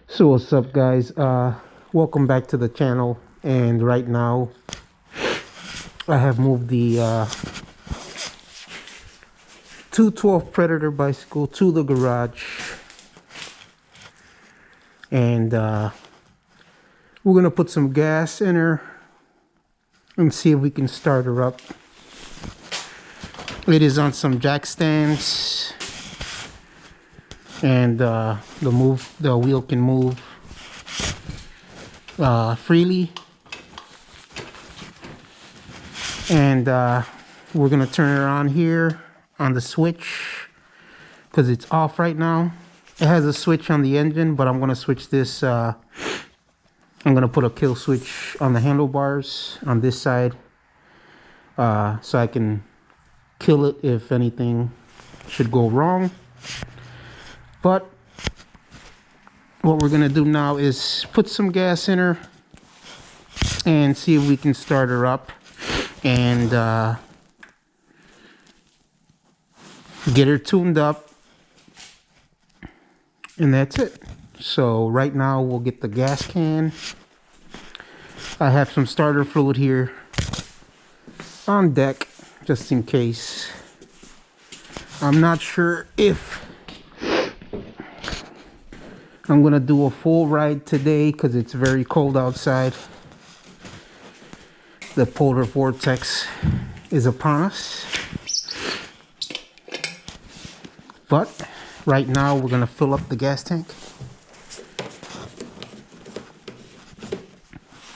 So what's up, guys? Welcome back to the channel. And right now I have moved the 212 Predator bicycle to the garage, and we're gonna put some gas in her and see if we can start her up. It is on some jack stands, and the wheel can move freely. And we're gonna turn her on here on the switch because it's off right now. It has a switch on the engine, but I'm gonna switch this. I'm gonna put a kill switch on the handlebars on this side, so I can kill it if anything should go wrong. But what we're gonna do now is put some gas in her and see if we can start her up and get her tuned up, and that's it. So right now we'll get the gas can. I have some starter fluid here on deck just in case. I'm not sure if I'm gonna do a full ride today because it's very cold outside. The polar vortex is upon us. But right now we're gonna fill up the gas tank.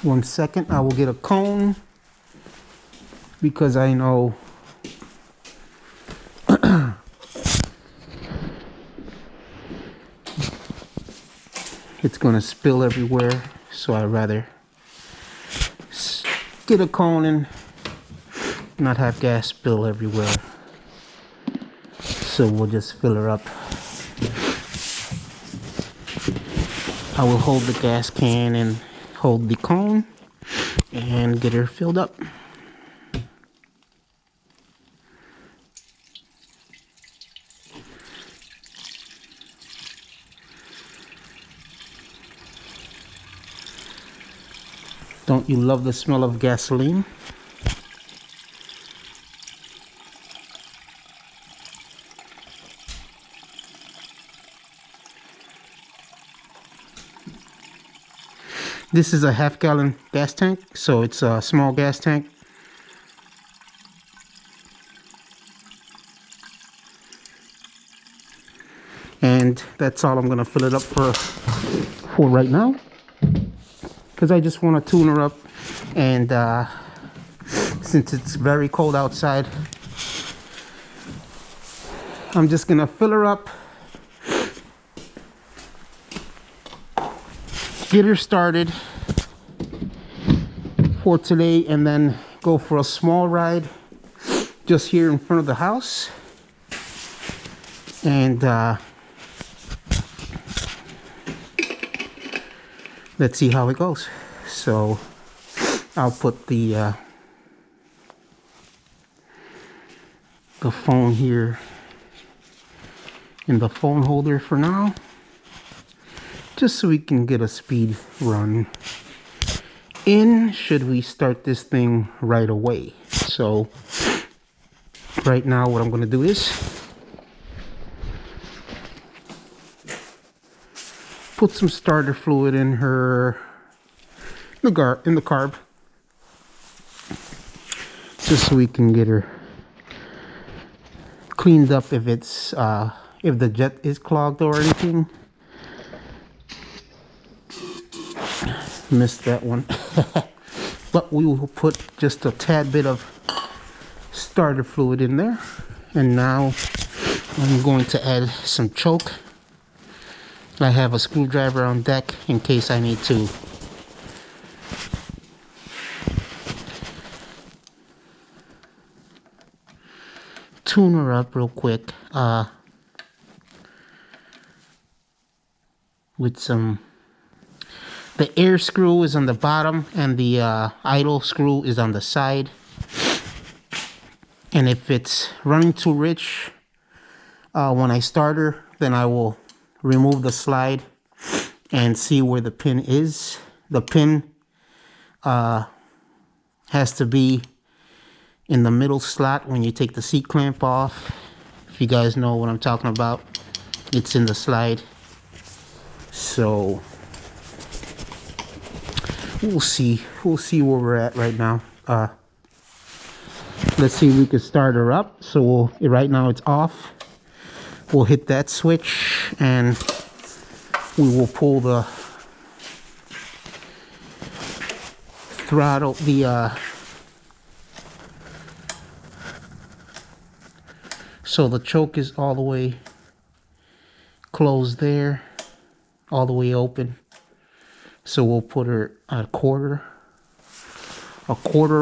1 second, I will get a cone because I know it's gonna spill everywhere, so I'd rather get a cone and not have gas spill everywhere. So we'll just fill her up. I will hold the gas can and hold the cone and get her filled up. Don't you love the smell of gasoline? This is a half-gallon gas tank, so it's a small gas tank. And that's all I'm gonna fill it up for right now, because I just want to tune her up. And since it's very cold outside, I'm just gonna fill her up, get her started for today, and then go for a small ride just here in front of the house. And let's see how it goes. So I'll put the phone here in the phone holder for now, just so we can get a speed run in should we start this thing right away. So right now what I'm going to do is put some starter fluid in her in the carb, just so we can get her cleaned up if it's if the jet is clogged or anything. Missed that one. But we will put just a tad bit of starter fluid in there. And now I'm going to add some choke. I have a screwdriver on deck in case I need to tune her up real quick with some. The air screw is on the bottom and the idle screw is on the side. And if it's running too rich when I start her, then I will remove the slide and see where the pin is. The pin has to be in the middle slot when you take the seat clamp off. If you guys know what I'm talking about, it's in the slide. So we'll see where we're at right now. Let's see if we can start her up. So right now it's off. We'll hit that switch and we will pull the throttle, so the choke is all the way closed there, all the way open. So we'll put her a quarter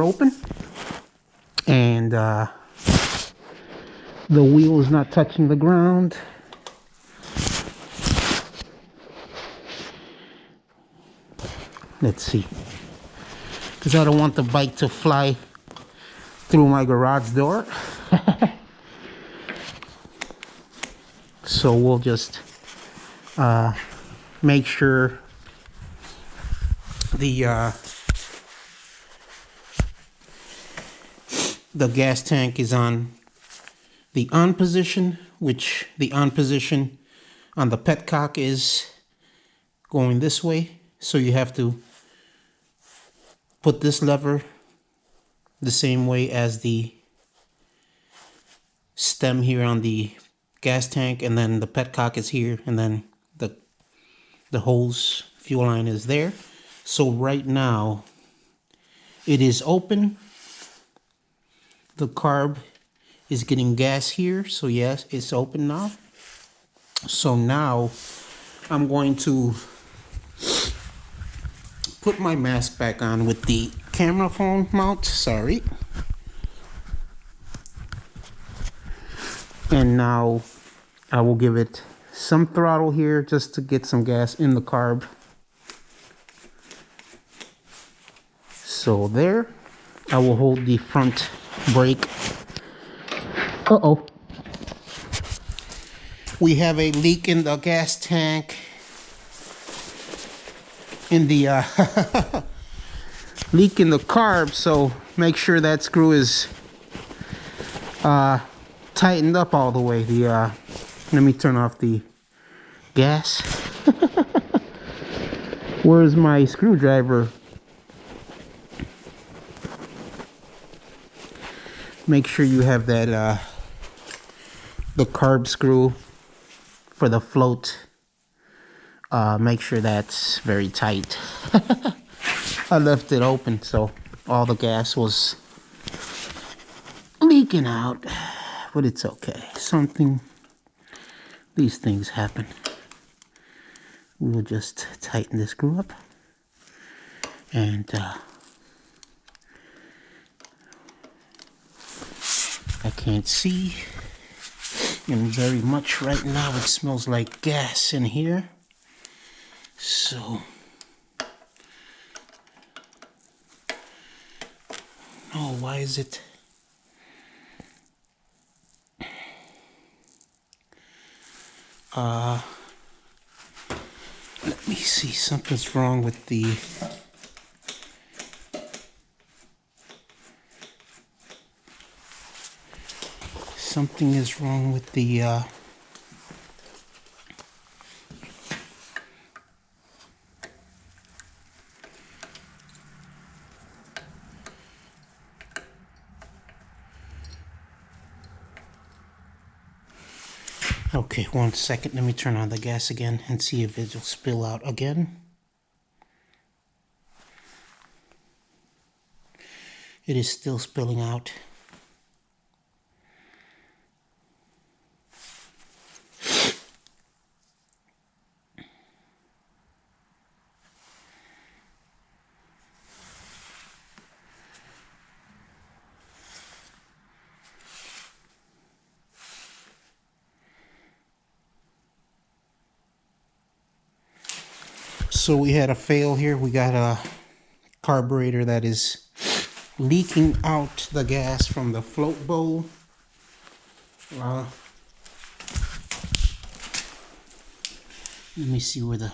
open, and the wheel is not touching the ground. Let's see, because I don't want the bike to fly through my garage door. So we'll just make sure the gas tank is on the on position, which the on position on the petcock is going this way. So you have to put this lever the same way as the stem here on the gas tank, and then the petcock is here, and then the hose fuel line is there. So right now it is open. The carb is getting gas here, so yes, it's open now. So now I'm going to put my mask back on with the camera phone mount, sorry. And now I will give it some throttle here just to get some gas in the carb. So there, I will hold the front brake. Uh-oh. We have a leak in the gas tank. In the leak in the carb, so make sure that screw is tightened up all the way. Let me turn off the gas. Where's my screwdriver? Make sure you have that the carb screw for the float. Make sure that's very tight. I left it open, so all the gas was leaking out, but it's okay. These things happen. We'll just tighten the screw up, and I can't see in very much right now. It smells like gas in here. So, oh, why is it? Let me see, something's wrong with the something is wrong with the okay, 1 second. Let me turn on the gas again and see if it'll spill out again. It is still spilling out. So we had a fail here. We got a carburetor that is leaking out the gas from the float bowl. Let me see where the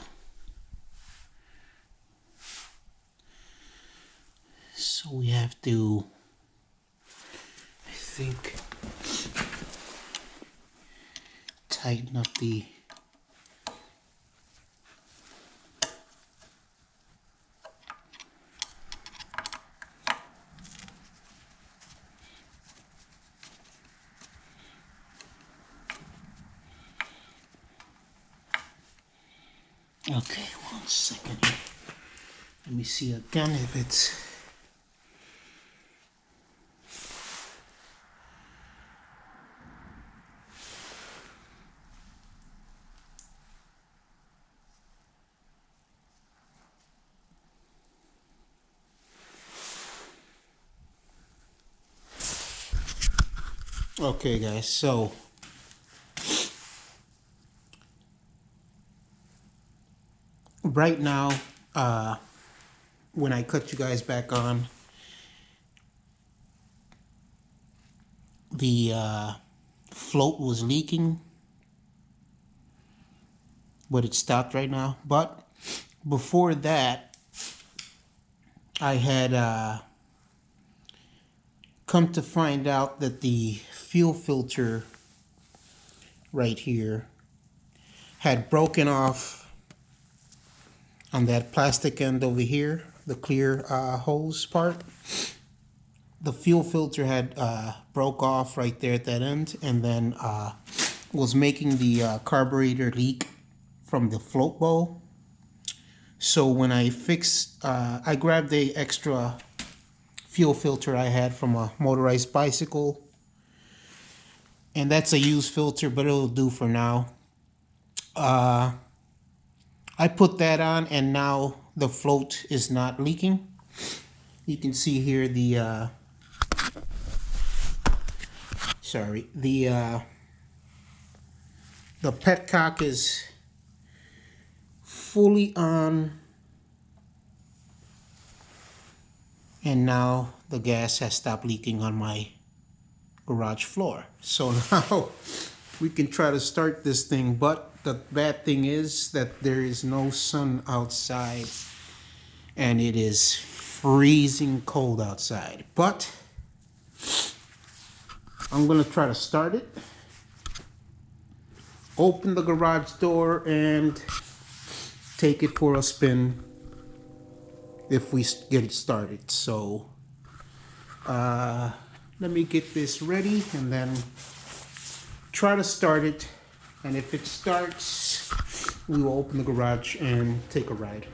have to, I think, tighten up the okay, 1 second here. Let me see again if it's okay, guys. So right now, when I cut you guys back on, the float was leaking, but it stopped right now. But before that, I had come to find out that the fuel filter right here had broken off on that plastic end over here, the clear hose part. The fuel filter had broke off right there at that end, and then was making the carburetor leak from the float bowl. So when I fixed, I grabbed the extra fuel filter I had from a motorized bicycle, and that's a used filter, but it'll do for now. I put that on, and now the float is not leaking. You can see here the the petcock is fully on, and now the gas has stopped leaking on my garage floor. So now we can try to start this thing, but the bad thing is that there is no sun outside and it is freezing cold outside. But I'm gonna try to start it, open the garage door, and take it for a spin if we get it started. So let me get this ready and then try to start it. And if it starts, we will open the garage and take a ride.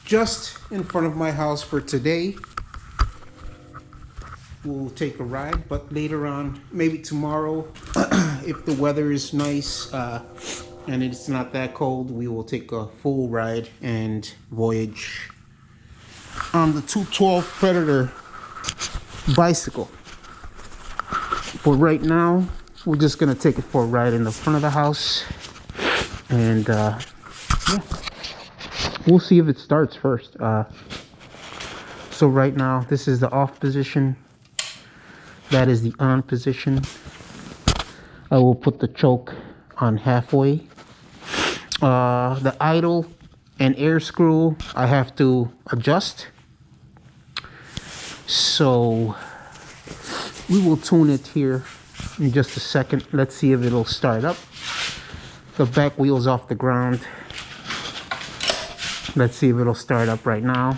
Just in front of my house for today. We'll take a ride, but later on, maybe tomorrow, if the weather is nice and it's not that cold, we will take a full ride and voyage on the 212 Predator bicycle. For right now, we're just gonna take it for a ride in the front of the house, and yeah, we'll see if it starts first. So right now, this is the off position. That is the on position. I will put the choke on halfway. The idle and air screw I have to adjust. So we will tune it here in just a second. Let's see if it'll start up. The back wheel's off the ground. Let's see if it'll start up right now.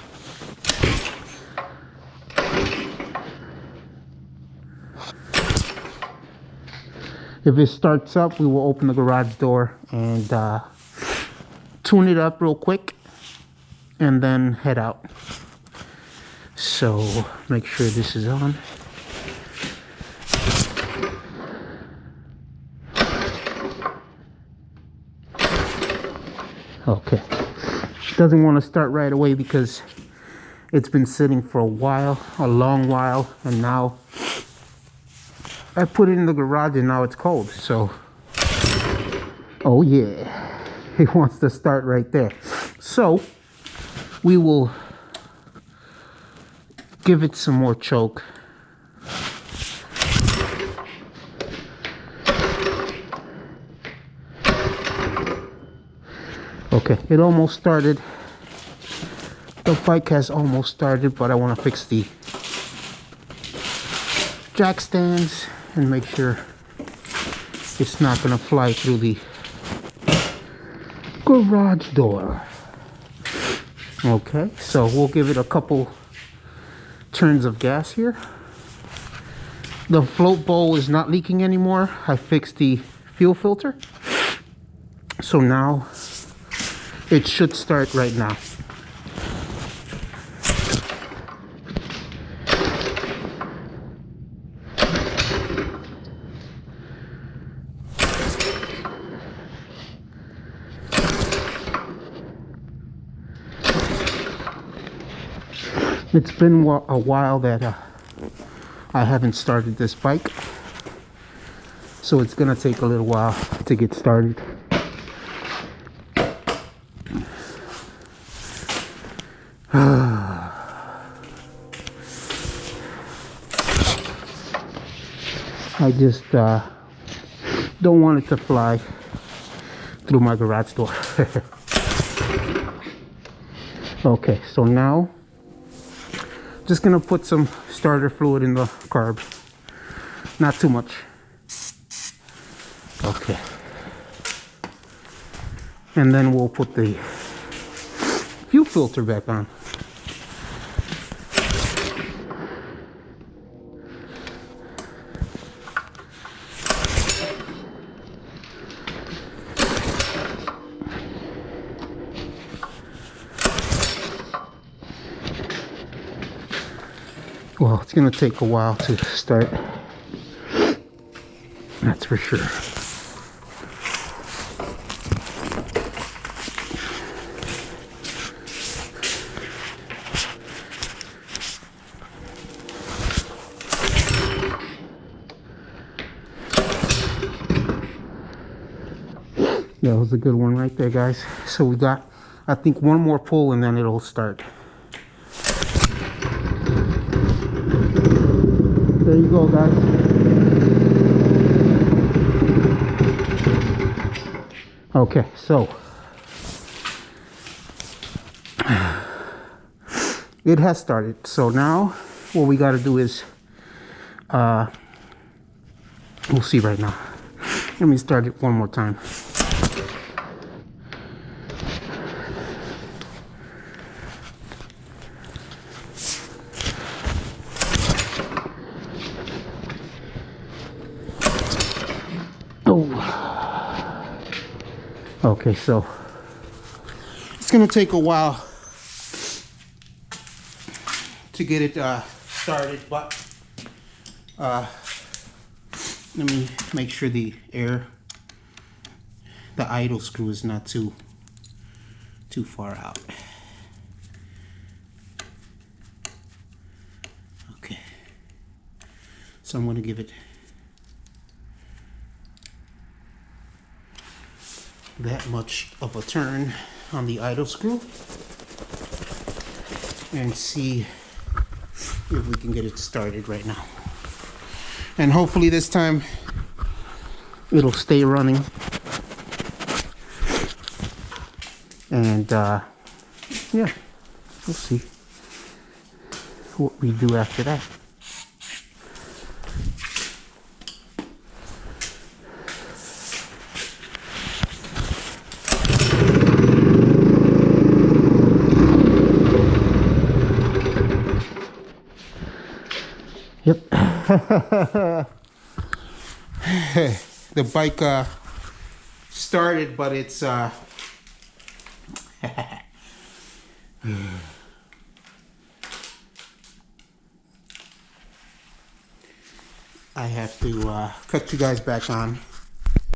If it starts up, we will open the garage door and tune it up real quick and then head out. So make sure this is on. Okay. It doesn't want to start right away because it's been sitting for a while, a long while, and now I put it in the garage and now it's cold. So, oh yeah, it wants to start right there. So we will give it some more choke. Okay, it almost started. The bike has almost started, but I want to fix the jack stands and make sure it's not going to fly through the garage door. Okay, so we'll give it a couple turns of gas here. The float bowl is not leaking anymore. I fixed the fuel filter, so now it should start right now. It's been a while that I haven't started this bike, so it's gonna take a little while to get started. I just don't want it to fly through my garage door. Okay, so now just gonna put some starter fluid in the carb, not too much. Okay, and then we'll put the fuel filter back on. Well, it's gonna take a while to start, that's for sure. That was a good one right there, guys. So we got, I think, one more pull and then it'll start. There you go, guys. Okay, so it has started. So now what we got to do is we'll see right now. Let me start it one more time. Okay, so it's gonna take a while to get it started, but let me make sure the idle screw is not too far out. Okay, so I'm gonna give it that much of a turn on the idle screw and see if we can get it started right now. And hopefully this time it'll stay running. And yeah, we'll see what we do after that. Yep. The bike started, but it's I have to cut you guys back on.